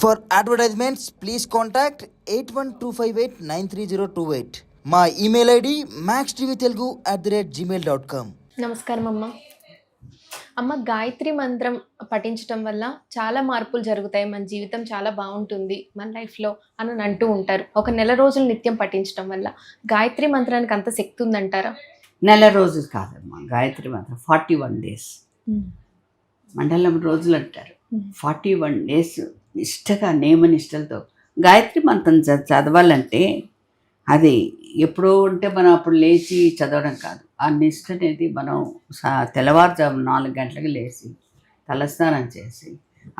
For advertisements, please contact 8125893028. మా email ID maxtvtelugu@gmail.com. నమస్కారం అమ్మ. అమ్మ, గాయత్రి మంత్రం పఠించటం వల్ల చాలా మార్పులు జరుగుతాయి, మన జీవితం చాలా బాగుంటుంది మన లైఫ్లో అని అంటూ ఉంటారు. ఒక నెల రోజులు నిత్యం పఠించటం వల్ల గాయత్రి మంత్రానికి అంత శక్తి ఉందంటారా? నెల రోజులు కాదమ్మా, గాయత్రి మంత్రం 41 days, మండలం రోజులు అంటారు. 41 days నిష్టగా నియమనిష్టలతో గాయత్రి మంత్రం చదవాలంటే అది ఎప్పుడో ఉంటే మనం అప్పుడు లేచి చదవడం కాదు. ఆ నిష్ట అనేది మనం తెల్లవారుజాము 4 గంటలకు లేచి తలస్నానం చేసి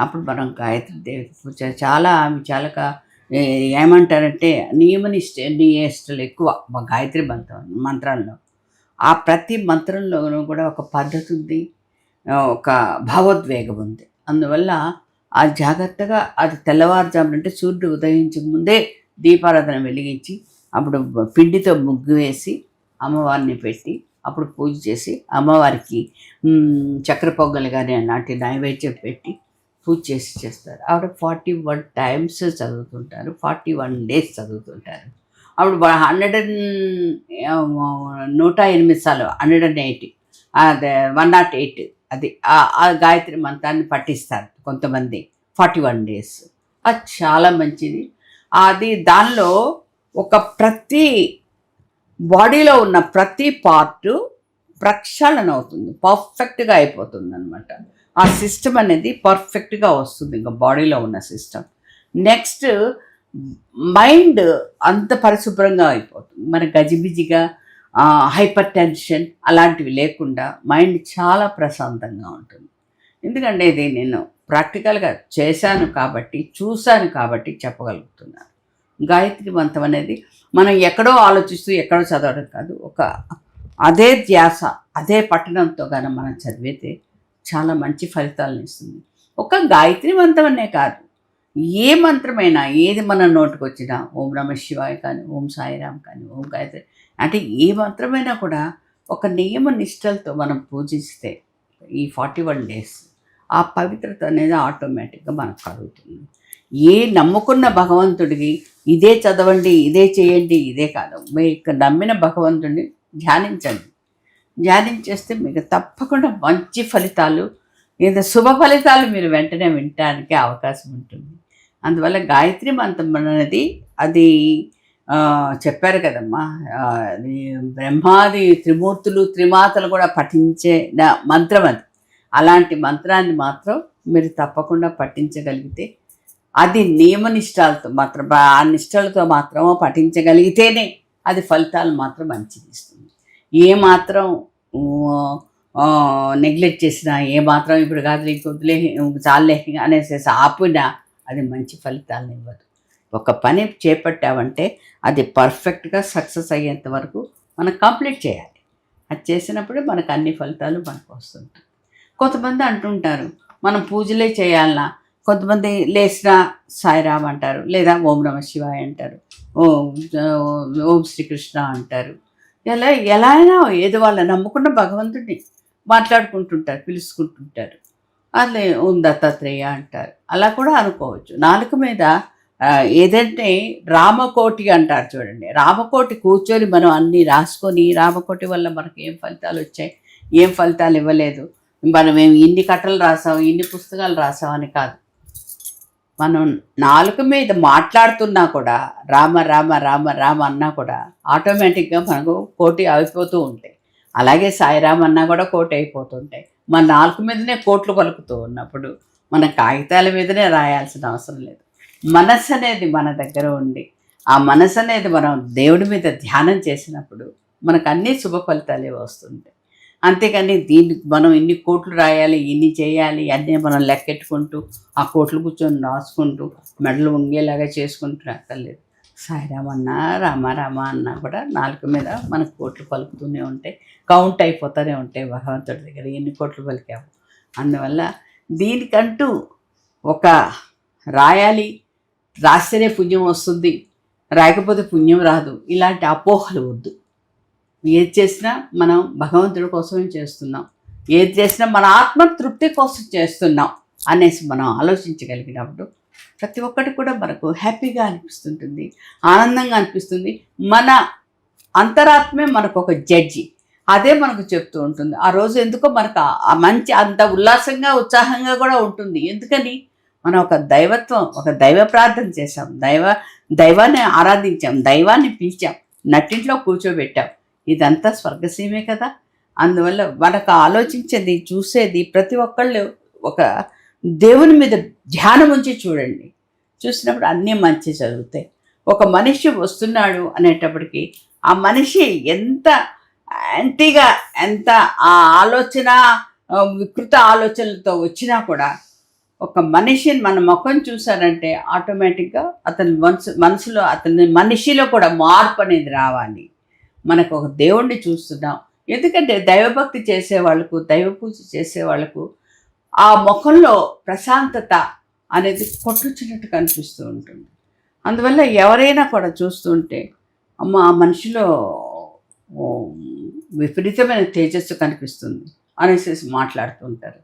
అప్పుడు మనం గాయత్రి దేవి పూజ చాలా ఏమంటారంటే నియమనిష్టలు ఎక్కువ గాయత్రి మంత్రాల్లో. ఆ ప్రతి మంత్రంలోనూ కూడా ఒక పద్ధతి ఉంది, ఒక భావోద్వేగం ఉంది. అందువల్ల ఆ జాగ్రత్తగా అది తెల్లవారుజామున అంటే సూర్యుడు ఉదయించక ముందే దీపారాధన వెలిగించి అప్పుడు పిండితో ముగ్గు వేసి అమ్మవారిని పెట్టి అప్పుడు పూజ చేసి అమ్మవారికి చక్కెర పొంగలు కానీ అలాంటి నైవేద్యం పెట్టి పూజ చేస్తారు. ఆవిడ 41 times చదువుతుంటారు, 41 days చదువుతుంటారు. అప్పుడు 108 సార్లు 108 అదే 108 అది ఆ గాయత్రి మంత్రాన్ని పఠిస్తారు కొంతమంది 41 days. అది చాలా మంచిది. అది దానిలో ఒక ప్రతి బాడీలో ఉన్న ప్రతి పార్టు ప్రక్షాళన అవుతుంది, పర్ఫెక్ట్గా అయిపోతుంది అనమాట. ఆ సిస్టమ్ అనేది పర్ఫెక్ట్గా వస్తుంది, ఇంకా బాడీలో ఉన్న సిస్టమ్. నెక్స్ట్ మైండ్ అంత పరిశుభ్రంగా అయిపోతుంది, మన గజిబిజిగా హైపర్ టెన్షన్ అలాంటివి లేకుండా మైండ్ చాలా ప్రశాంతంగా ఉంటుంది. ఎందుకంటే ఇది నేను ప్రాక్టికల్గా చేశాను కాబట్టి, చూశాను కాబట్టి చెప్పగలుగుతున్నాను. గాయత్రి మంత్రం అనేది మనం ఎక్కడో ఆలోచిస్తూ ఎక్కడో చదవడం కాదు, ఒక అదే ధ్యాస అదే పఠనంతో కానీ మనం చదివితే చాలా మంచి ఫలితాలను ఇస్తుంది. ఒక గాయత్రి మంత్రం అనే కాదు, ఏ మంత్రమైనా ఏది మన నోటికి వచ్చినా, ఓం నమ శివాయ కానీ, ఓం సాయిరామ్ కానీ, ఓం గాయత్రి అంటే ఏ మంత్రమైనా కూడా ఒక నియమ నిష్టలతో మనం పూజిస్తే ఈ 41 days ఆ పవిత్రత అనేది ఆటోమేటిక్గా మనకు కలుగుతుంది. ఏ నమ్ముకున్న భగవంతుడికి ఇదే చదవండి, ఇదే చేయండి, ఇదే కాదు, మీకు నమ్మిన భగవంతుడిని ధ్యానించేస్తే మీకు తప్పకుండా మంచి ఫలితాలు, ఏదో శుభ ఫలితాలు మీరు వెంటనే వినటానికి అవకాశం ఉంటుంది. అందువల్ల గాయత్రి మంత్రం అనేది అది చెప్పారు కదమ్మా, అది బ్రహ్మాది త్రిమూర్తులు త్రిమాతలు కూడా పఠించే మంత్రం అది. అలాంటి మంత్రాన్ని మాత్రం మీరు తప్పకుండా పఠించగలిగితే, అది నియమనిష్టాలతో మాత్రం ఆ నిష్టాలతో మాత్రం పఠించగలిగితేనే అది ఫలితాలు మాత్రం మంచిది ఇస్తుంది. ఏ మాత్రం నెగ్లెక్ట్ చేసినా, ఏ మాత్రం ఇప్పుడు కాదు వదిలే చాలే అనేసి ఆపినా అది మంచి ఫలితాలను ఇవ్వదు. ఒక పని చేపట్టామంటే అది పర్ఫెక్ట్గా సక్సెస్ అయ్యేంత వరకు మనం కంప్లీట్ చేయాలి. అది చేసినప్పుడే మనకు అన్ని ఫలితాలు మనకు వస్తుంటాయి. కొంతమంది అంటుంటారు మనం పూజలే చేయాలన్నా, కొంతమంది లేచిన సాయిరామ్ అంటారు, లేదా ఓం నమ శివాయ అంటారు, ఓం శ్రీకృష్ణ అంటారు. ఎలా అయినా ఏదో వాళ్ళ నమ్ముకున్న భగవంతుడిని మాట్లాడుకుంటుంటారు, పిలుచుకుంటుంటారు. అట్లే ఓం దత్తాత్రేయ అంటారు, అలా కూడా అనుకోవచ్చు. నాలుక మీద ఏదంటే రామకోటి అంటారు చూడండి, రామకోటి కూర్చొని మనం అన్నీ రాసుకొని రామకోటి వల్ల మనకు ఏం ఫలితాలు వచ్చాయి, ఏం ఫలితాలు ఇవ్వలేదు, మనం ఇన్ని కథలు రాసాం, ఇన్ని పుస్తకాలు రాసాం అని కాదు. మనం నాలుక మీద మాట్లాడుతున్నా కూడా రామ రామ రామ రామ అన్నా కూడా ఆటోమేటిక్గా మనకు కోటి అయిపోతూ ఉంటాయి. అలాగే సాయిరామ్ అన్నా కూడా కోటి అయిపోతుంటాయి. మన నాలుక మీదనే కోట్లు పలుకుతూ ఉన్నప్పుడు మన కాగితాల మీదనే రాయాల్సిన అవసరం లేదు. మనస్సు అనేది మన దగ్గర ఉండి ఆ మనస్సు అనేది మనం దేవుడి మీద ధ్యానం చేసినప్పుడు మనకు అన్ని శుభ ఫలితాలే వస్తుంటాయి. అంతేకాని దీనికి మనం ఇన్ని కోట్లు రాయాలి, ఇన్ని చేయాలి అన్నీ మనం లెక్కెట్టుకుంటూ ఆ కోట్లు కూర్చొని రాసుకుంటూ మెడలు వంగేలాగా చేసుకుంటూ అక్కర్లేదు. సాయిరామ అన్నా రామ రామ అన్నా కూడా నాలుక మీద మనకు కోట్లు పలుకుతూనే ఉంటాయి, కౌంట్ అయిపోతూనే ఉంటాయి భగవంతుడి దగ్గర ఎన్ని కోట్లు పలికాము. అందువల్ల దీనికంటూ ఒక రాయాలి, రాస్తేనే పుణ్యం వస్తుంది, రాయకపోతే పుణ్యం రాదు, ఇలాంటి అపోహలు వద్దు. ఏది చేసినా మనం భగవంతుడి కోసమే చేస్తున్నాం, ఏది చేసినా మన ఆత్మ తృప్తి కోసం చేస్తున్నాం అనేసి మనం ఆలోచించగలిగినప్పుడు ప్రతి ఒక్కటి కూడా మనకు హ్యాపీగా అనిపిస్తుంటుంది, ఆనందంగా అనిపిస్తుంది. మన అంతరాత్మే మనకు ఒక జడ్జి, అదే మనకు చెప్తూ ఉంటుంది. ఆ రోజు ఎందుకో మనకు ఆ మంచి అంత ఉల్లాసంగా ఉత్సాహంగా కూడా ఉంటుంది. ఎందుకని మనం ఒక దైవత్వం, ఒక దైవ ప్రార్థన చేశాం, దైవాన్ని ఆరాధించాం, దైవాన్ని పిలిచాం, నట్టింట్లో కూర్చోబెట్టాం. ఇదంతా స్వర్గసీమే కదా. అందువల్ల మనకు ఆలోచించేది, చూసేది ప్రతి ఒక్కళ్ళు ఒక దేవుని మీద ధ్యానం ఉంచి చూడండి. చూసినప్పుడు అన్నీ మంచి జరుగుతాయి. ఒక మనిషి వస్తున్నాడు అనేటప్పటికీ ఆ మనిషి ఎంత యాంటీగా, ఎంత ఆ ఆలోచన వికృత ఆలోచనలతో వచ్చినా కూడా ఒక మనిషిని మన ముఖం చూసారంటే ఆటోమేటిక్గా అతని మనసులో అతని మనిషిలో కూడా మార్పు అనేది రావాలి. మనకు ఒక దేవుణ్ణి చూస్తున్నాం. ఎందుకంటే దైవభక్తి చేసేవాళ్ళకు, దైవ పూజ చేసేవాళ్ళకు ఆ ముఖంలో ప్రశాంతత అనేది కొట్టుచ్చినట్టు కనిపిస్తూ ఉంటుంది. అందువల్ల ఎవరైనా కూడా చూస్తుంటే అమ్మ ఆ మనిషిలో విపరీతమైన తేజస్సు కనిపిస్తుంది అనేసి మాట్లాడుతుంటారు.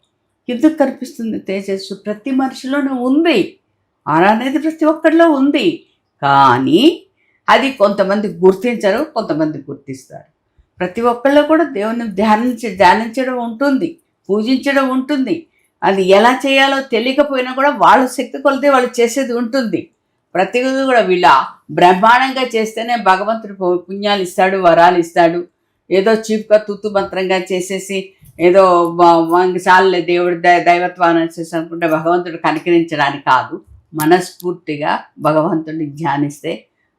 ఎందుకు కనిపిస్తుంది తేజస్సు? ప్రతి మనిషిలోనూ ఉంది. ఆరా అనేది ప్రతి ఒక్కరిలో ఉంది. కానీ అది కొంతమంది గుర్తించరు, కొంతమంది గుర్తిస్తారు. ప్రతి ఒక్కళ్ళు కూడా దేవుని ధ్యానించడం ఉంటుంది, పూజించడం ఉంటుంది. అది ఎలా చేయాలో తెలియకపోయినా కూడా వాళ్ళ శక్తి కొలితే వాళ్ళు చేసేది ఉంటుంది. ప్రతి కూడా వీళ్ళ బ్రహ్మాండంగా చేస్తేనే భగవంతుడు పుణ్యాలు ఇస్తాడు, వరాలు ఇస్తాడు. ఏదో చీప్గా తుత్తు మంత్రంగా చేసేసి ఏదో చాలులే దేవుడి దైవత్వాన్ని వచ్చేసి అనుకుంటే భగవంతుడు కనికరించడానికి కాదు. మనస్ఫూర్తిగా భగవంతుడిని ధ్యానిస్తే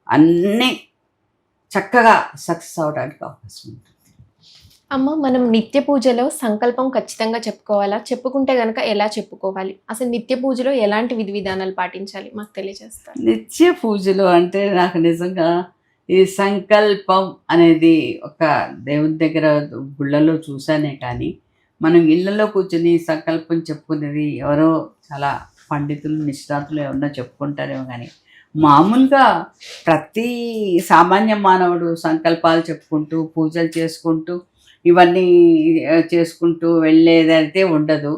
అన్నీ చక్కగా సక్సెస్ అవడానికి అవకాశం ఉంటుంది. అమ్మ, మనం నిత్య పూజలో సంకల్పం ఖచ్చితంగా చెప్పుకోవాలా? చెప్పుకుంటే కనుక ఎలా చెప్పుకోవాలి? అసలు నిత్య పూజలో ఎలాంటి విధి విధానాలు పాటించాలి మాకు తెలియజేస్తారు? నిత్య పూజలు అంటే నాకు నిజంగా ఈ సంకల్పం అనేది ఒక దేవుని దగ్గర గుళ్ళలో చూసానే కానీ మనం ఇళ్ళలో కూర్చొని సంకల్పం చెప్పుకునేది ఎవరో చాలా పండితులు, నిష్ణాతులు ఏమన్నా చెప్పుకుంటారేమో కానీ మామూలుగా ప్రతి సామాన్య మానవుడు సంకల్పాలు చెప్పుకుంటూ పూజలు చేసుకుంటూ ఇవన్నీ చేసుకుంటూ వెళ్ళేదైతే ఉండదు.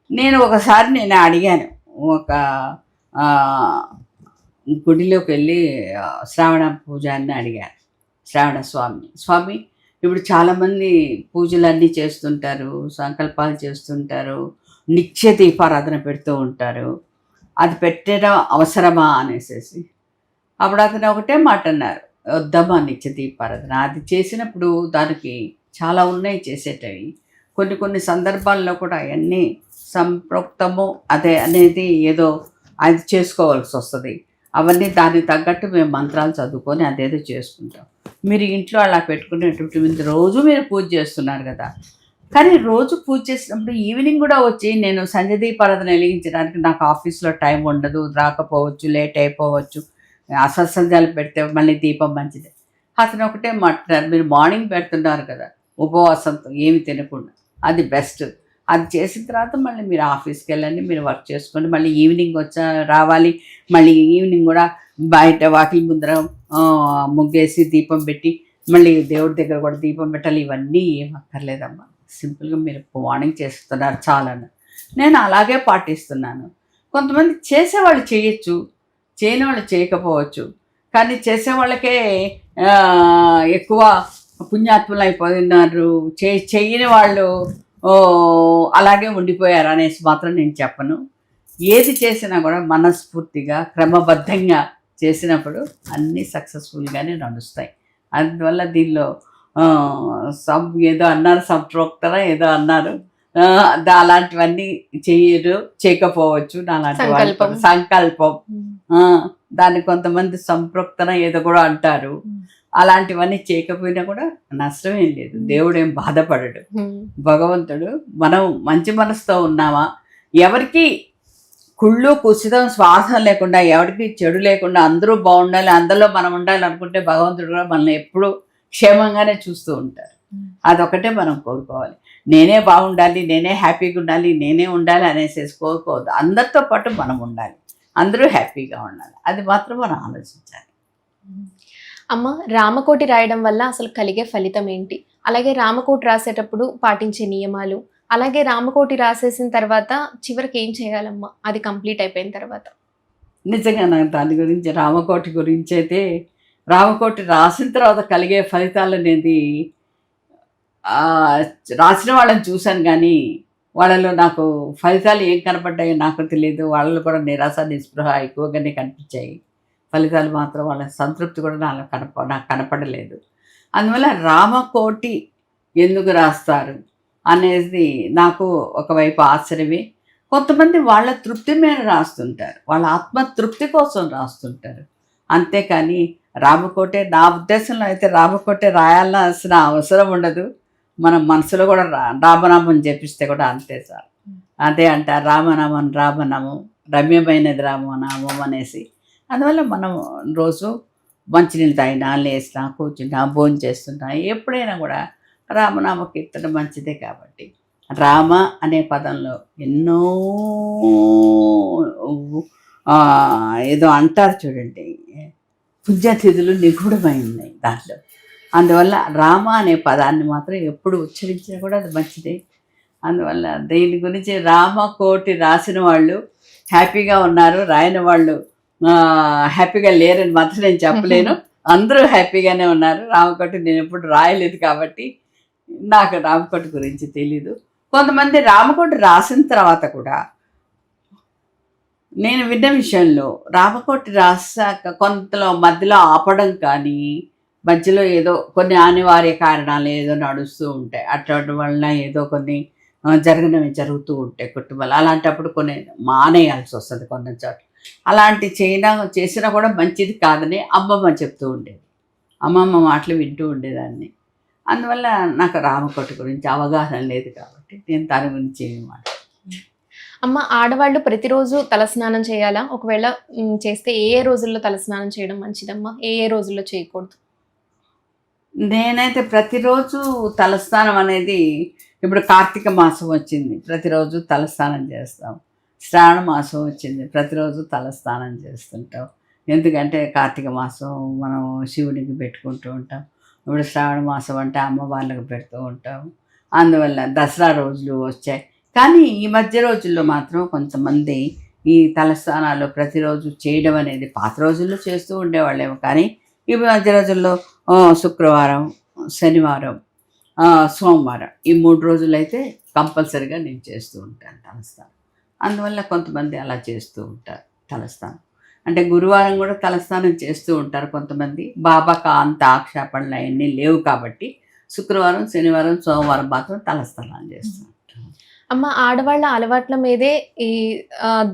నేను ఒకసారి అడిగాను, ఒక గుడిలోకి వెళ్ళి శ్రావణ పూజ అని అడిగాను. శ్రావణ స్వామి ఇప్పుడు చాలామంది పూజలన్నీ చేస్తుంటారు, సంకల్పాలు చేస్తుంటారు, నిత్య దీపారాధన పెడుతూ ఉంటారు. అది పెట్టడం అవసరమా అనేసి అప్పుడు అతను ఒకటే మాట అన్నారు, వద్దమ్మా నిత్య దీపారాధన. అది చేసినప్పుడు దానికి చాలా ఉన్నాయి చేసేటవి. కొన్ని సందర్భాల్లో కూడా అవన్నీ సంప్రోక్తము అదే అనేది ఏదో అది చేసుకోవాల్సి వస్తుంది. అవన్నీ దానికి తగ్గట్టు మేము మంత్రాలు చదువుకొని అదేదో చేసుకుంటాం. మీరు ఇంట్లో అలా పెట్టుకునేటువంటి రోజు మీరు పూజ చేస్తున్నారు కదా. కానీ రోజు పూజ చేసినప్పుడు ఈవినింగ్ కూడా వచ్చి నేను సంధ్య దీపారాధన వెలిగించడానికి నాకు ఆఫీస్లో టైం ఉండదు, రాకపోవచ్చు, లేట్ అయిపోవచ్చు, అసత్సంధ్యాలు పెడితే మళ్ళీ దీపం మంచిది. అతను ఒకటే మాట్లాడారు, మీరు మార్నింగ్ పెడుతున్నారు కదా ఉపవాసంతో ఏమి తినకుండా, అది బెస్ట్. అది చేసిన తర్వాత మళ్ళీ మీరు ఆఫీస్కి వెళ్ళండి, మీరు వర్క్ చేసుకోండి, మళ్ళీ ఈవినింగ్ రావాలి. మళ్ళీ ఈవినింగ్ కూడా బయట వాకిలి ముందర ముగ్గేసి దీపం పెట్టి మళ్ళీ దేవుడి దగ్గర కూడా దీపం పెట్టాలి. ఇవన్నీ ఏం అక్కర్లేదమ్మా, సింపుల్గా మీరు మార్నింగ్ చేస్తున్నారు చాలని నేను అలాగే పాటిస్తున్నాను. కొంతమంది చేసేవాళ్ళు చేయొచ్చు, చేయని వాళ్ళు చేయకపోవచ్చు. కానీ చేసేవాళ్ళకే ఎక్కువ పుణ్యాత్ములు అయిపోయినారు, చెయ్యని వాళ్ళు అలాగే ఉండిపోయారు అనేసి మాత్రం నేను చెప్పను. ఏది చేసినా కూడా మనస్ఫూర్తిగా క్రమబద్ధంగా చేసినప్పుడు అన్నీ సక్సెస్ఫుల్గానే నడుస్తాయి. అందువల్ల దీనిలో ఏదో అన్నారు, సంప్రోక్తన ఏదో అన్నారు, అలాంటివన్నీ చేయకపోవచ్చు. సంకల్పం దాన్ని కొంతమంది సంప్రోక్తన ఏదో కూడా అంటారు. అలాంటివన్నీ చేయకపోయినా కూడా నష్టమేం లేదు. దేవుడు ఏం బాధపడడు. భగవంతుడు మనం మంచి మనసుతో ఉన్నామా, ఎవరికి కుళ్ళు కుసితం స్వార్థం లేకుండా, ఎవరికి చెడు లేకుండా అందరూ బాగుండాలి, అందరిలో మనం ఉండాలి అనుకుంటే భగవంతుడు కూడా మనల్ని ఎప్పుడూ క్షేమంగానే చూస్తూ ఉంటారు. అదొకటే మనం కోరుకోవాలి. నేనే బాగుండాలి, నేనే హ్యాపీగా ఉండాలి, నేనే ఉండాలి అనేసి కోరుకోవద్దు. అందరితో పాటు మనం ఉండాలి, అందరూ హ్యాపీగా ఉండాలి. అది మాత్రం మనం ఆలోచించాలి. అమ్మ, రామకోటి రాయడం వల్ల అసలు కలిగే ఫలితం ఏంటి? అలాగే రామకోటి రాసేటప్పుడు పాటించే నియమాలు, అలాగే రామకోటి రాసేసిన తర్వాత చివరికి ఏం చేయాలమ్మా అది కంప్లీట్ అయిపోయిన తర్వాత? నిజంగా నాకు దాని గురించి రామకోటి గురించి అయితే రామకోటి రాసిన తర్వాత కలిగే ఫలితాలు అనేది ఆ, రాసిన వాళ్ళని చూశాను కానీ వాళ్ళలో నాకు ఫలితాలు ఏం కనపడ్డాయో నాకు తెలియదు. వాళ్ళలో కూడా నిరాశ నిస్పృహ ఎక్కువగానే కనిపించాయి. ఫలితాలు మాత్రం వాళ్ళ సంతృప్తి కూడా నాకు కనపడలేదు. అందువల్ల రామకోటి ఎందుకు రాస్తారు అనేది నాకు ఒకవైపు ఆశ్చర్యమే. కొంతమంది వాళ్ళ తృప్తి మీద రాస్తుంటారు, వాళ్ళ ఆత్మతృప్తి కోసం రాస్తుంటారు. అంతేకాని రామకోటే, నా ఉద్దేశంలో అయితే రామకోటే రాయాల్సిన అవసరం ఉండదు. మనం మనసులో కూడా రామనామం జపిస్తే కూడా అంతే చాలు. అదే అంటారు రామనామం రామనామం రమ్యమైనది రామనామం అనేసి. అందువల్ల మనం రోజు మంచినీళ్ళు తాగినా, లేచినా, కూర్చున్నా, భోజనం చేస్తున్నా, ఎప్పుడైనా కూడా రామనామ కీర్తన మంచిదే. కాబట్టి రామ అనే పదంలో ఎన్నో ఏదో అంటారు చూడండి, పుణ్యతిథులు నిగూఢమై ఉన్నాయి దాంట్లో. అందువల్ల రామ అనే పదాన్ని మాత్రం ఎప్పుడు ఉచ్చరించినా కూడా అది మంచిదే. అందువల్ల దీని గురించి రామకోటి రాసిన వాళ్ళు హ్యాపీగా ఉన్నారు, రాయని వాళ్ళు హ్యాపీగా లేరని మాత్రం నేను చెప్పలేను. అందరూ హ్యాపీగానే ఉన్నారు. రామకోటి నేను ఎప్పుడు రాయలేదు కాబట్టి నాకు రామకోటి గురించి తెలీదు. కొంతమంది రామకోటి రాసిన తర్వాత కూడా నేను విన్న విషయంలో రామకోటి రాసాక కొంతలో మధ్యలో ఆపడం కానీ, మధ్యలో ఏదో కొన్ని అనివార్య కారణాలు ఏదో నడుస్తూ ఉంటాయి, అటువంటి వలన ఏదో కొన్ని జరగనివి జరుగుతూ ఉంటాయి కుటుంబాలు. అలాంటప్పుడు కొన్ని మానేయాల్సి వస్తుంది కొన్ని చోట్ల. అలాంటి చేసినా కూడా మంచిది కాదని అమ్మమ్మ చెప్తూ ఉండేది. అమ్మమ్మ మాటలు వింటూ ఉండేదాన్ని. అందువల్ల నాకు రామకోటి గురించి అవగాహన లేదు కాబట్టి నేను దాని గురించి ఏమి మాట. అమ్మ, ఆడవాళ్ళు ప్రతిరోజు తలస్నానం చేయాలా? ఒకవేళ చేస్తే ఏ ఏ రోజుల్లో తలస్నానం చేయడం మంచిదమ్మా, ఏ ఏ రోజుల్లో చేయకూడదు? నేనైతే ప్రతిరోజు తలస్నానం అనేది, ఇప్పుడు కార్తీక మాసం వచ్చింది, ప్రతిరోజు తలస్నానం చేస్తాం. శ్రావణ మాసం వచ్చింది, ప్రతిరోజు తలస్నానం చేస్తుంటాం. ఎందుకంటే కార్తీక మాసం మనం శివుడికి పెట్టుకుంటూ ఉంటాం. ఇప్పుడు శ్రావణ మాసం అంటే అమ్మవార్లకు పెడుతూ ఉంటాం. అందువల్ల దసరా రోజులు వచ్చాయి. కానీ ఈ మధ్య రోజుల్లో మాత్రం కొంతమంది ఈ తలస్నానాలు ప్రతిరోజు చేయడం అనేది, పాత రోజుల్లో చేస్తూ ఉండేవాళ్ళేమో, కానీ ఈ మధ్య రోజుల్లో శుక్రవారం, శనివారం, సోమవారం ఈ 3 రోజులు అయితే కంపల్సరీగా నేను చేస్తూ ఉంటాను తలస్నానం. అందువల్ల కొంతమంది అలా చేస్తూ ఉంటారు తలస్నానం. అంటే గురువారం కూడా తలస్నానం చేస్తూ ఉంటారు కొంతమంది. బాబాకు అంత ఆక్షేపణలు అవన్నీ లేవు కాబట్టి శుక్రవారం, శనివారం, సోమవారం మాత్రం తలస్నానం చేస్తూ ఉంటారు. అమ్మ, ఆడవాళ్ళ అలవాట్ల మీదే ఈ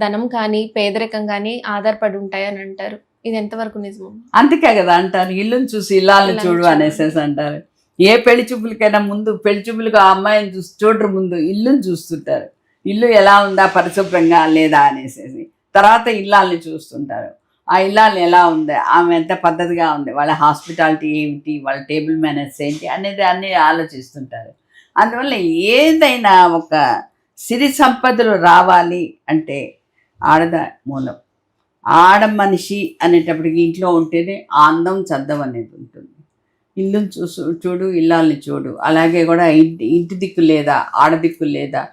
ధనం కానీ పేదరికం కానీ ఆధారపడి ఉంటాయని అంటారు. ఇది ఎంతవరకు నిజం? అందుకే కదా అంటారు, ఇల్లుని చూసి ఇల్లాలని చూడు అనేసేసి అంటారు. ఏ పెళ్లి చూపులకైనా ముందు పెళ్లి చూపులకు ఆ అమ్మాయిని చూడరు, ముందు ఇల్లుని చూస్తుంటారు. ఇల్లు ఎలా ఉందా, పరిశుభ్రంగా లేదా అనేసి. తర్వాత ఇల్లాలని చూస్తుంటారు. ఆ ఇల్లాలు ఎలా ఉంది, ఆమె ఎంత పద్ధతిగా ఉంది, వాళ్ళ హాస్పిటాలిటీ ఏమిటి, వాళ్ళ టేబుల్ మేనర్స్ ఏంటి అనేది అన్నీ ఆలోచిస్తుంటారు. అందువల్ల ఏదైనా ఒక సిరి సంపదలు రావాలి అంటే ఆడద మూలం. ఆడ మనిషి అనేటప్పటికి ఇంట్లో ఉంటేనే ఆ అందం చద్దం అనేది ఉంటుంది. ఇల్లుని చూడు, ఇల్లాలని చూడు. అలాగే కూడా ఇంటి దిక్కు లేదా, ఆడ దిక్కు లేదా,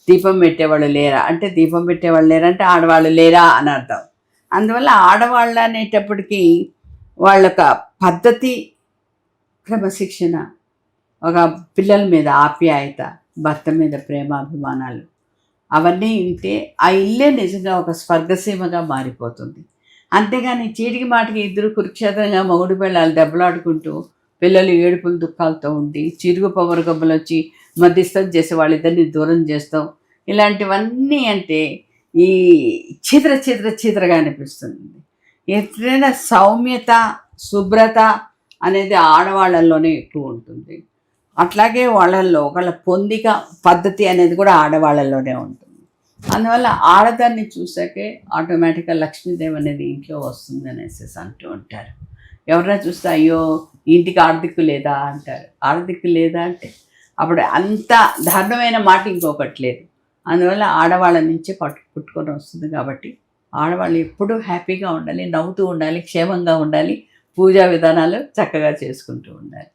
దీపం పెట్టేవాళ్ళు లేరా అంటే దీపం పెట్టేవాళ్ళు లేరంటే ఆడవాళ్ళు లేరా అని అర్థం. అందువల్ల ఆడవాళ్ళు అనేటప్పటికీ వాళ్ళొక పద్ధతి, క్రమశిక్షణ, ఒక పిల్లల మీద ఆప్యాయత, భర్త మీద ప్రేమాభిమానాలు అవన్నీ ఉంటే ఆ ఇల్లే నిజంగా ఒక స్వర్గసీమగా మారిపోతుంది. అంతేగాని చీటికి మాటికి ఇద్దరు కురుక్షేత్రంగా మొగుడు పిల్లలు దెబ్బలాడుకుంటూ, పిల్లలు ఏడుపులు దుఃఖాలతో ఉండి, చిరుగు పవర్ గబ్బలు వచ్చి మధ్యస్థం చేసే వాళ్ళిద్దరిని దూరం చేస్తాం. ఇలాంటివన్నీ అంటే ఈ చీదరగా అనిపిస్తుంది. ఎప్పుడైనా సౌమ్యత, శుభ్రత అనేది ఆడవాళ్ళల్లోనే ఎక్కువ ఉంటుంది. అట్లాగే వాళ్ళల్లో ఒకళ్ళ పొందిక, పద్ధతి అనేది కూడా ఆడవాళ్ళల్లోనే ఉంటుంది. అందువల్ల ఆడదాన్ని చూసాకే ఆటోమేటిక్గా లక్ష్మీదేవి అనేది ఇంట్లో వస్తుంది అనేసి అంటూ ఉంటారు. ఎవరైనా చూస్తే అయ్యో ఇంటికి ఆడదిక్కు లేదా అంటారు. ఆడదిక్కు లేదా అంటే అప్పుడు అంత దారుణమైన మాట ఇంకొకటి లేదు. అందువల్ల ఆడవాళ్ళ నుంచే పుట్టుకొని వస్తుంది. కాబట్టి ఆడవాళ్ళు ఎప్పుడూ హ్యాపీగా ఉండాలి, నవ్వుతూ ఉండాలి, క్షేమంగా ఉండాలి, పూజా విధానాలు చక్కగా చేసుకుంటూ ఉండాలి.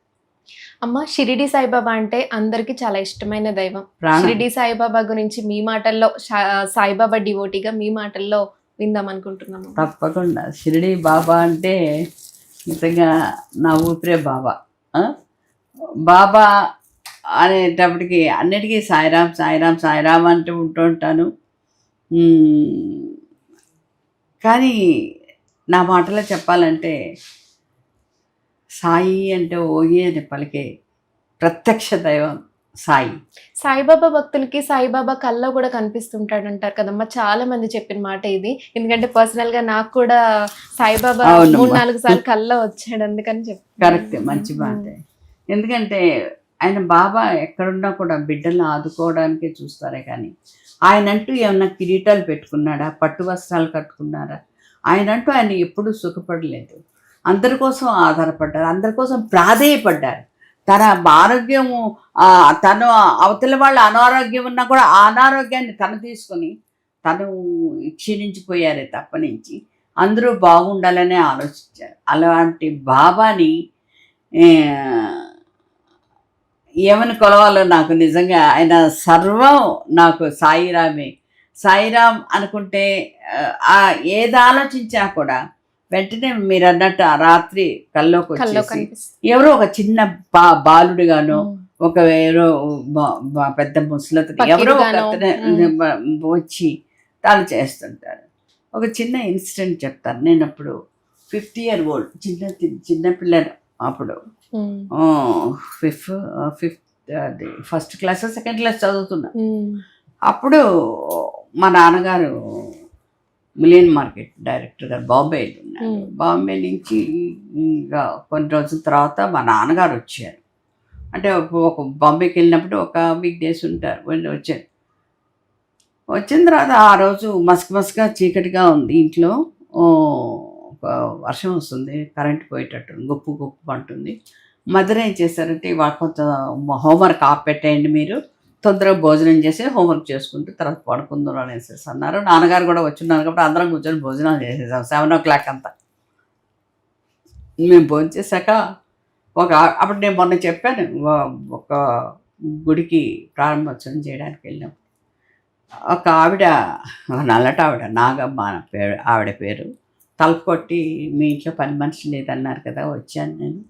అమ్మ, షిరిడి సాయిబాబా అంటే అందరికీ చాలా ఇష్టమైన దైవం. షిరిడి సాయిబాబా గురించి మీ మాటల్లో, సాయిబాబా డివోటీగా మీ మాటల్లో విందాం అనుకుంటున్నాము. తప్పకుండా. షిరిడి బాబా అంటే నిజంగా నా ఊపిరే బాబా. ఆ? బాబా అనేటప్పటికి అన్నిటికీ సాయిరామ్ సాయిరామ్ సాయిరామ్ అంటూ ఉంటాను. కానీ నా మాటలో చెప్పాలంటే సాయి అంటే ఓయి అని పలికే ప్రత్యక్ష దైవం సాయి. సాయిబాబా భక్తులకి సాయిబాబా కల్లో కూడా కనిపిస్తుంటాడు అంటారు కదమ్మా, చాలా మంది చెప్పిన మాట ఇది. ఎందుకంటే పర్సనల్ గా నాకు కూడా సాయిబాబా అవునమ్మా. 3-4 సార్లు కల్లో వచ్చాడు, అందుకని చెప్పి. కరెక్ట్, మంచి మాట. ఎందుకంటే ఆయన బాబా ఎక్కడున్నా కూడా బిడ్డలను ఆదుకోవడానికే చూస్తారే కానీ ఆయనంటూ ఏమన్నా కిరీటాలు పెట్టుకున్నాడా, పట్టు వస్త్రాలు కట్టుకున్నారా? ఆయనంటూ ఆయన ఎప్పుడూ సుఖపడలేదు. అందరి కోసం ఆధారపడ్డారు, అందరి కోసం ప్రాధేయపడ్డారు. తన ఆరోగ్యము తను అవతల వాళ్ళ అనారోగ్యం ఉన్నా కూడా ఆ అనారోగ్యాన్ని తను తీసుకొని తను క్షీణించిపోయారే తప్పనించి అందరూ బాగుండాలనే ఆలోచించారు. అలాంటి బాబాని ఏమని కొలవాలో నాకు నిజంగా ఆయన సర్వం నాకు సాయిరామే. సాయిరామ్ అనుకుంటే ఏది ఆలోచించా కూడా వెంటనే మీరు అన్నట్టు ఆ రాత్రి కల్లోకి వచ్చేసి ఎవరో ఒక చిన్న బాలుడిగానో ఒక ఎవరో పెద్ద ముసలతను ఎవరో ఒక వచ్చి తాను చేస్తుంటారు. ఒక చిన్న ఇన్సిడెంట్ చెప్తాను. నేను అప్పుడు 50 year old చిన్న పిల్లలు, అప్పుడు ఫస్ట్ క్లాస్ సెకండ్ క్లాస్ చదువుతున్నా. అప్పుడు మా నాన్నగారు మిలియన్ మార్కెట్ డైరెక్టర్ గారు బాంబేలో ఉన్నారు. బాంబే నుంచి ఇంకా కొన్ని రోజుల తర్వాత మా నాన్నగారు వచ్చారు. అంటే ఒక బాంబేకి వెళ్ళినప్పుడు ఒక వీక్ డేస్ ఉంటారు, వచ్చారు. వచ్చిన తర్వాత ఆ రోజు మస్కగా చీకటిగా ఉంది ఇంట్లో. ఒక వర్షం వస్తుంది, కరెంట్ పోయేటట్టు గొప్పు అంటుంది. మదర్ ఏం చేశారంటే ఇవాళ కొంచెం హోంవర్క్ ఆపెట్టేయండి, మీరు తొందరగా భోజనం చేసి హోంవర్క్ చేసుకుంటూ తర్వాత పడుకుందాం అనేసి అన్నారు. నాన్నగారు కూడా వచ్చిన్నారు కాబట్టి అందరం కూర్చొని భోజనాలు చేసేసాం 7 o'clock అంతా. మేము భోజనం చేశాక అప్పుడు నేను మొన్న చెప్పాను, ఒక గుడికి ప్రారంభోత్సవం చేయడానికి వెళ్ళాం. ఒక ఆవిడ, నల్లట ఆవిడ, నాగమ్మ పేరు, ఆవిడ పేరు, తలుపు కొట్టి మీ ఇంట్లో పని మనిషి లేదన్నారు కదా, వచ్చాను నేను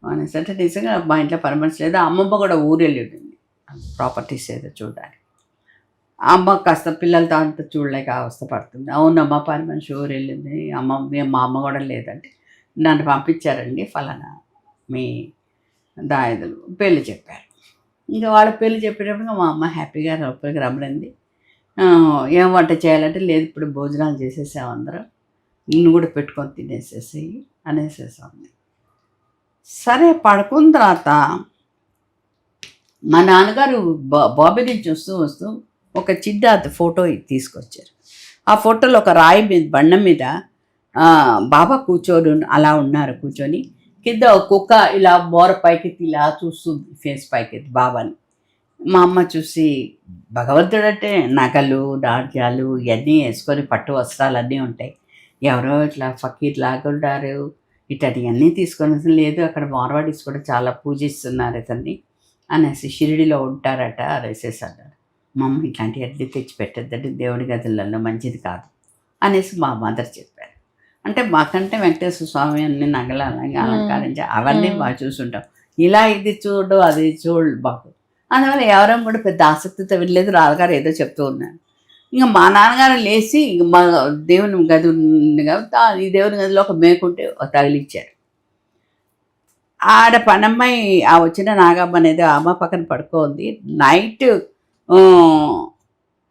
అనేసి. అంటే నిజంగా మా ఇంట్లో పని మనిషి లేదు. అమ్మమ్మ కూడా ఊరు వెళ్ళింది ప్రాపర్టీస్ ఏదో చూడడానికి. అమ్మ కాస్త పిల్లలతో అంతా చూడలేక అవస్థ పడుతుంది. అవునమ్మ పని మనిషి ఊరు వెళ్ళింది, మా అమ్మ కూడా లేదంటే నన్ను పంపించారండి ఫలానా మీ దాయదులు పెళ్ళి చెప్పారు. ఇంకా వాళ్ళ పెళ్ళి చెప్పేటప్పుడు మా అమ్మ హ్యాపీగా లోపలికి రమ్మడింది. ఏం వంట చేయాలంటే లేదు, ఇప్పుడు భోజనాలు చేసేసాం అందరం, నిన్ను కూడా పెట్టుకొని తినేసేసేయి అనేసేసాం. సరే పడుకున్న తర్వాత మా నాన్నగారు బాంబే నుంచి వస్తూ ఒక చిన్న ఫోటో తీసుకొచ్చారు. ఆ ఫోటోలో ఒక రాయి మీద, బండ మీద బాబా కూర్చొని అలా ఉన్నారు. కూర్చొని కింద ఒక కుక్క ఇలా మోర పైకెత్తి ఇలా చూస్తుంది, ఫేస్ పైకెత్తి బాబాని. మా అమ్మ చూసి, భగవంతుడు అంటే నగలు నాట్యాలు ఇవన్నీ వేసుకొని పట్టు వస్త్రాలు అన్నీ ఉంటాయి, ఎవరో ఇట్లా ఫకీర్ లాగా ఉంటారు, ఇట్లాంటివన్నీ తీసుకొని లేదు, అక్కడ మార్వాడీస్ కూడా చాలా పూజిస్తున్నారు ఇతన్ని అనేసి, షిరిడిలో ఉంటారట అనేసేసి అన్నారు. మా అమ్మ ఇట్లాంటివన్నీ తెచ్చి పెట్టద్దండి, దేవుడి గదులలో మంచిది కాదు అనేసి మా మదర్ చెప్పారు. అంటే మాకంటే వెంకటేశ్వర స్వామి అన్ని నగలు అలాగే అలంకరించి అవన్నీ బాగా చూసుంటాం, ఇలా ఇది చూడు అది చూడు బాగు. అందువల్ల ఎవరం కూడా పెద్ద ఆసక్తితో వినలేదు. రాజుగారు ఏదో చెప్తూ ఉన్నారు. ఇంకా మా నాన్నగారు లేచి మా దేవుని గది ఉంది కాబట్టి ఈ దేవుని గదిలో ఒక మేకుంటే తగిలిచ్చారు. ఆడ పనమ్మాయి ఆ వచ్చిన నాగమ్మ అనేది అమ్మ పక్కన పడుకోంది. నైట్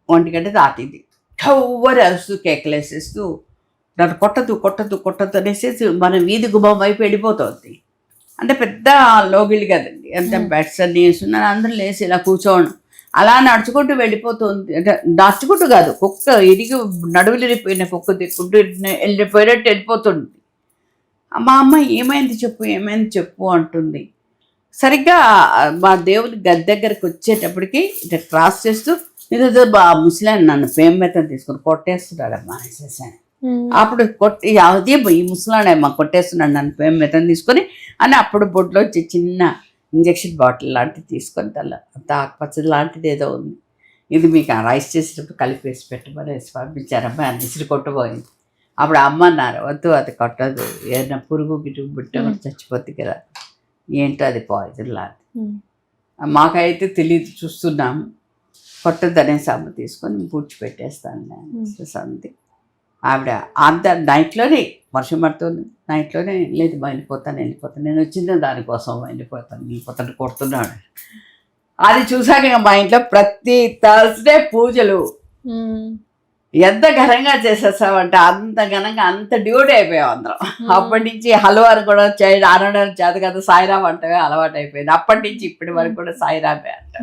1 గంట దాటింది. కవ్వరు అరుస్తూ కేకలేసేస్తూ నన్ను కొట్టద్దు అనేసి మన వీధి గుమ్మం వైపు వెళ్ళిపోతుంది. అంటే పెద్ద లోగిలి కదండి, అంటే బెడ్స్ అన్ని వేస్తున్నాను, అందరూ లేచి ఇలా కూర్చోవడం, అలా నడుచుకుంటూ వెళ్ళిపోతుంది. అంటే నడుచుకుంటూ కాదు, కుక్క ఇరిగి నడువులు ఇరిగిపోయిన కుక్క దిక్కుంటూ వెళ్ళిపోయినట్టు వెళ్ళిపోతుంది. మా అమ్మ ఏమైంది చెప్పు అంటుంది. సరిగ్గా మా దేవుని గది దగ్గరికి వచ్చేటప్పటికి ఇట్లా క్రాస్ చేస్తూ ఇదో ముసలాయన నన్ను ప్రేమ మెత్తని తీసుకొని కొట్టేస్తున్నాడమ్మా అనేసేసాను. అప్పుడు అదే ఈ ముసలాడమ్మా కొట్టేస్తున్నాడు నన్ను ప్రేమ మెత్తని తీసుకొని అని అప్పుడు బొడ్లో చిన్న ఇంజక్షన్ బాటిల్ లాంటిది తీసుకొని తల ఆకుపచ్చ లాంటిది ఏదో ఉంది ఇది మీకు ఆ రైస్ చేసేటప్పుడు కలిపి వేసి పెట్టమని వేసి పంపించారమ్మా అని విసిరి కొట్టబోయింది. అప్పుడు అమ్మ అన్నారు, వద్దు అది కొట్టదు, ఏదైనా పురుగు గిటు బిడ్డ కూడా చచ్చిపోద్ది కదా, ఏంటో అది పాయిజన్ లాంటి. మాకైతే తెలియదు, చూస్తున్నాము, కొట్టద్దు అనేసి అమ్మ తీసుకొని పూడ్చిపెట్టేస్తాను నేను సంది. ఆవిడ అంత నైట్లోనే వర్షం పడుతుంది, నైట్లోనే లేదు వెళ్ళిపోతాను నేను వచ్చిందే దానికోసం వెళ్ళిపోతాను కొడుతున్నాడు. అది చూసాక ఇక మా ఇంట్లో ప్రతి థర్స్డే పూజలు ఎంత ఘనంగా చేసేస్తామంటే అంత ఘనంగా, అంత డ్యూటీ అయిపోయాం అందరం. అప్పటి నుంచి హల్వాని కూడా అనడం చేత కదా సాయిరామ్ అంటే అలవాటు అయిపోయింది. అప్పటి నుంచి ఇప్పటి వరకు కూడా సాయిరామే అంట.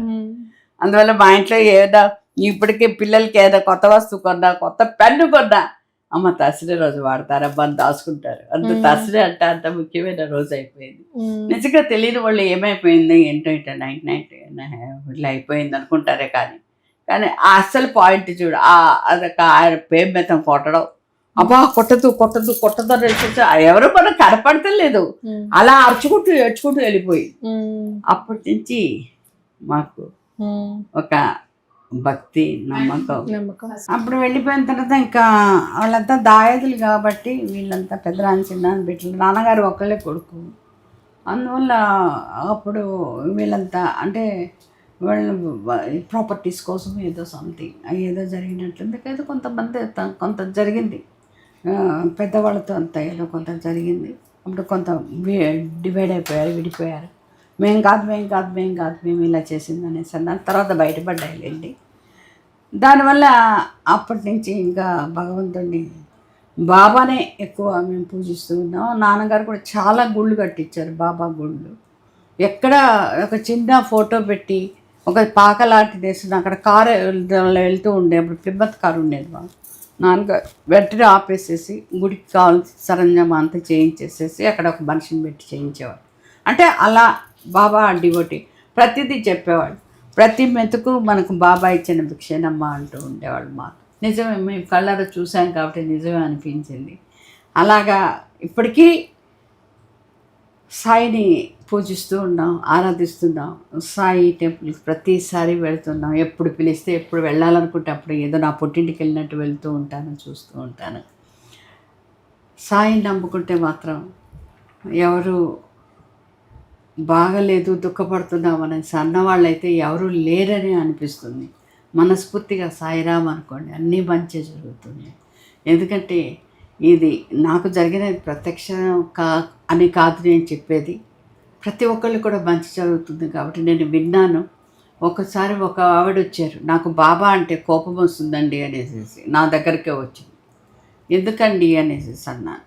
అందువల్ల మా ఇంట్లో ఏదో ఇప్పటికీ పిల్లలకి ఏదో కొత్త వస్తువు కొన్నా, కొత్త పెన్ను కొన్నా, అమ్మ తస్సరే రోజు వాడతారబ్బా అని దాచుకుంటారు. అంత తస్సరే అంటే అంత ముఖ్యమైన రోజు అయిపోయింది. నిజంగా తెలియని వాళ్ళు ఏమైపోయింది ఏంటో ఇట్లా నైట్ ఇట్లా అయిపోయింది అనుకుంటారే, కానీ అస్సలు పాయింట్ చూడు, అదొక ఆయన పేరు మెత్తం కొట్టడం, అబ్బా కొట్టదు అని ఎవరు మనకు కనపడతలేదు, అలా ఏడ్చుకుంటూ వెళ్ళిపోయి. అప్పటి నుంచి మాకు ఒక భక్తి నమ్మకం. అప్పుడు వెళ్ళిపోయిన తర్వాత ఇంకా వాళ్ళంతా దాయాదులు కాబట్టి వీళ్ళంతా పెద్దరాని చిన్న బిడ్డలు, నాన్నగారు ఒక్కళ్ళే కొడుకు. అందువల్ల అప్పుడు వీళ్ళంతా అంటే వాళ్ళు ప్రాపర్టీస్ కోసం ఏదో సంథింగ్ ఏదో జరిగినట్లుంది, ఏదో కొంత జరిగింది పెద్దవాళ్ళతో అంతా, ఏదో కొంత జరిగింది. అప్పుడు కొంత డివైడ్ అయిపోయారు, విడిపోయారు. మేం కాదు మేము ఇలా చేసింది అనేసి అన్నారు. తర్వాత బయటపడ్డాయి వెళ్ళి. దానివల్ల అప్పటి నుంచి ఇంకా భగవంతుడిని బాబానే ఎక్కువ మేము పూజిస్తూ ఉన్నాం. నాన్నగారు కూడా చాలా గుళ్ళు కట్టించారు, బాబా గుళ్ళు. ఎక్కడ ఒక చిన్న ఫోటో పెట్టి ఒక పాకలాంటి వేసిన అక్కడ కారు వెళ్తూ ఉండే, అప్పుడు ప్లిమ్మత్ కారు ఉండేది. మా నాన్నగారు వెంటనే ఆపేసేసి గుడికి కావాల్సిన సరంజామా అంతా చేయించేసేసి అక్కడ ఒక మనిషిని పెట్టి చేయించేవాడు. అంటే అలా బాబా డివోటీ ప్రతిదీ చెప్పేవాడు. ప్రతి మెతుకు మనకు బాబా ఇచ్చిన భిక్షేనమ్మ అంటూ ఉండేవాళ్ళు. మాకు నిజమే, మేము కళ్ళారా చూసాం కాబట్టి నిజమే అనిపించింది. అలాగా ఇప్పటికీ సాయిని పూజిస్తూ ఉన్నాం, ఆరాధిస్తున్నాం. సాయి టెంపుల్కి ప్రతిసారి వెళ్తున్నాం. ఎప్పుడు పిలిస్తే, ఎప్పుడు వెళ్ళాలనుకుంటే అప్పుడు ఏదో నా పుట్టింటికి వెళ్ళినట్టు వెళ్తూ ఉంటాను, చూస్తూ ఉంటాను. సాయిని నమ్ముకుంటే మాత్రం ఎవరు బాగలేదు, దుఃఖపడుతున్నామని అన్నవాళ్ళైతే ఎవరు లేరని అనిపిస్తుంది. మనస్ఫూర్తిగా సాయిరామ్ అనుకోండి, అన్నీ మంచి జరుగుతుంది. ఎందుకంటే ఇది నాకు జరిగినది ప్రత్యక్షం అని కాదు నేను చెప్పేది, ప్రతి ఒక్కళ్ళు కూడా మంచి జరుగుతుంది కాబట్టి నేను విన్నాను. ఒకసారి ఒక ఆవిడ వచ్చారు, నాకు బాబా అంటే కోపం వస్తుందండి అనేసి నా దగ్గరికే వచ్చింది. ఎందుకండి అనేసి అన్నాను.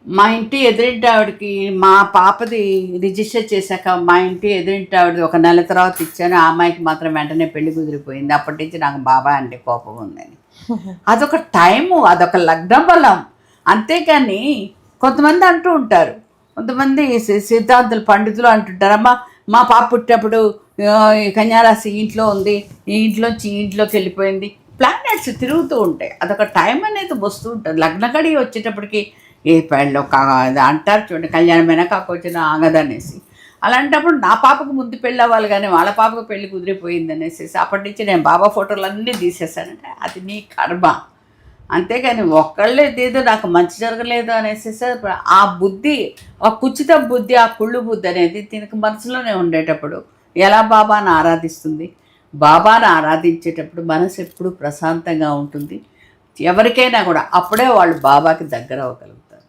మా ఇంటి ఎదురింటి ఆవిడకి మా పాపది రిజిస్టర్ చేశాక మా ఇంటి ఎదురింటి ఆవిడది ఒక నెల తర్వాత ఇచ్చాను. ఆ అమ్మాయికి మాత్రం వెంటనే పెళ్లి కుదిరిపోయింది. అప్పటి నుంచి నాకు బాబా అంటే కోపం ఉందని. అదొక టైము, అదొక లగ్న బలం. అంతేకాని కొంతమంది అంటూ ఉంటారు, కొంతమంది సిద్ధాంతులు పండితులు అంటుంటారు, అమ్మ మా పాప పుట్టినప్పుడు కన్యారాశి ఇంట్లో ఉంది, ఈ ఇంట్లోంచి ఈ ఇంట్లోకి వెళ్ళిపోయింది. ప్లానెట్స్ తిరుగుతూ ఉంటాయి, అదొక టైం అనేది వస్తూ ఉంటుంది. లగ్నగడి వచ్చేటప్పటికి ఏ పెళ్ళో అంటారు చూడండి, కళ్యాణమైనా కాకొచ్చిన ఆగదనేసి. అలాంటప్పుడు నా పాపకు ముందు పెళ్ళి అవ్వాలి కానీ వాళ్ళ పాపకు పెళ్ళి కుదిరిపోయింది అనేసి అప్పటి నుంచి నేను బాబా ఫోటోలు అన్నీ తీసేసానంటే అది నీ కర్మ. అంతేగాని ఒక్కళ్ళే ఏదో నాకు మంచి జరగలేదు అనేసి ఆ బుద్ధి, ఆ కుచిత బుద్ధి, ఆ కుళ్ళు బుద్ధి అనేది దీనికి మనసులోనే ఉండేటప్పుడు ఎలా బాబాను ఆరాధిస్తుంది? బాబాను ఆరాధించేటప్పుడు మనసు ఎప్పుడు ప్రశాంతంగా ఉంటుంది. ఎవరికైనా కూడా అప్పుడే వాళ్ళు బాబాకి దగ్గర అవ్వగలుగుతారు.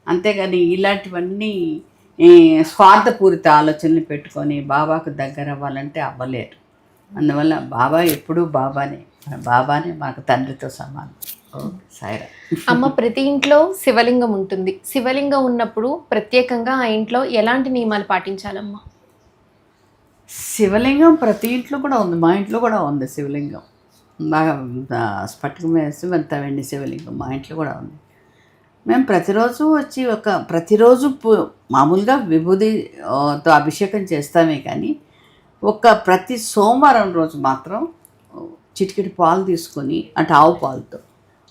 అంతేగాని ఇలాంటివన్నీ స్వార్థపూరిత ఆలోచనలు పెట్టుకొని బాబాకు దగ్గర అవ్వాలంటే అవ్వలేరు. అందువల్ల బాబా ఎప్పుడూ బాబానే మనకు తండ్రితో సమానం. సాయిరా. అమ్మ, ప్రతి ఇంట్లో శివలింగం ఉంటుంది. శివలింగం ఉన్నప్పుడు ప్రత్యేకంగా ఆ ఇంట్లో ఎలాంటి నియమాలు పాటించాలమ్మా? శివలింగం ప్రతి ఇంట్లో కూడా ఉంది, మా ఇంట్లో కూడా ఉంది శివలింగం. బాగా స్ఫటికం వేసి అంత వెండి శివలింగం మా ఇంట్లో కూడా ఉంది. మేము ప్రతిరోజు వచ్చి ప్రతిరోజు మామూలుగా విభూతితో అభిషేకం చేస్తామే కానీ ప్రతి సోమవారం రోజు మాత్రం చిటికెడు పాలు తీసుకొని అంటే ఆవు పాలతో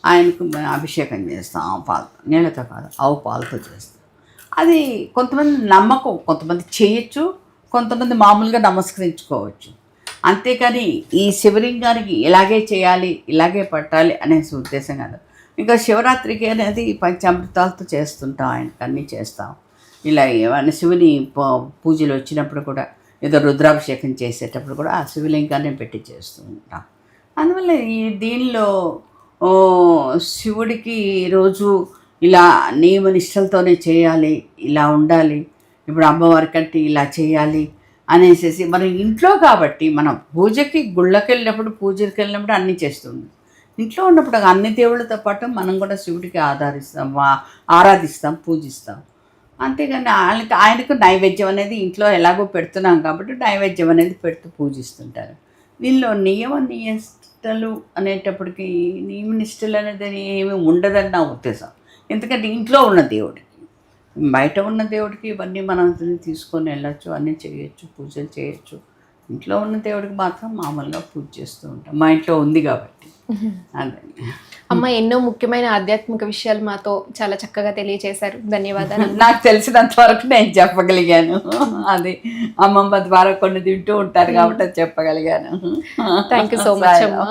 ఆయనకు అభిషేకం చేస్తాం. ఆవు పాలతో, నీళ్ళతో కాదు, ఆవు పాలతో చేస్తాం. అది కొంతమంది నమ్మకం, కొంతమంది చేయొచ్చు, కొంతమంది మామూలుగా నమస్కరించుకోవచ్చు. అంతేకాని ఈ శివలింగానికి ఇలాగే చేయాలి ఇలాగే పట్టాలి అనేసి ఉద్దేశం కాదు. ఇంకా శివరాత్రికి అనేది పంచామృతాలతో చేస్తుంటాం, ఆయనకు అన్నీ చేస్తాం. ఇలా ఏమైనా శివుని పూజలు వచ్చినప్పుడు కూడా ఏదో రుద్రాభిషేకం చేసేటప్పుడు కూడా ఆ శివలింగాన్ని పెట్టి చేస్తూ ఉంటాం. అందువల్ల ఈ దీనిలో శివుడికి రోజు ఇలా నియమనిష్టలతోనే చేయాలి, ఇలా ఉండాలి, ఇప్పుడు అమ్మవారి కంటే ఇలా చేయాలి అనేసి మనం ఇంట్లో కాబట్టి మనం పూజకి గుళ్ళకి వెళ్ళినప్పుడు పూజకి వెళ్ళినప్పుడు అన్నీ చేస్తుంది. ఇంట్లో ఉన్నప్పుడు అన్ని దేవుళ్ళతో పాటు మనం కూడా శివుడికి ఆరాధిస్తాం, పూజిస్తాం. అంతేగాని ఆయనకు నైవేద్యం అనేది ఇంట్లో ఎలాగో పెడుతున్నాం కాబట్టి నైవేద్యం అనేది పెడుతూ పూజిస్తుంటారు. దీనిలో నియమనిష్టలు అనేటప్పటికీ నియమనిష్టలు అనేది ఏమి ఉండదని నా ఉద్దేశం. ఎందుకంటే ఇంట్లో ఉన్న దేవుడికి, బయట ఉన్న దేవుడికి ఇవన్నీ మనం తీసుకొని వెళ్ళచ్చు, అన్నీ చేయొచ్చు, పూజలు చేయొచ్చు. ఇంట్లో ఉన్న దేవుడికి మాత్రం మామూలుగా పూజ చేస్తూ ఉంటాం, మా ఇంట్లో ఉంది కాబట్టి. అదే అమ్మ, ఎన్నో ముఖ్యమైన ఆధ్యాత్మిక విషయాలు మాతో చాలా చక్కగా తెలియజేశారు. ధన్యవాదాలు. నాకు తెలిసినంత వరకు నేను చెప్పగలిగాను. అది అమ్మమ్మ ద్వారా కొన్ని తింటూ ఉంటారు కాబట్టి అది చెప్పగలిగాను. థ్యాంక్ యూ సో మచ్ అమ్మా.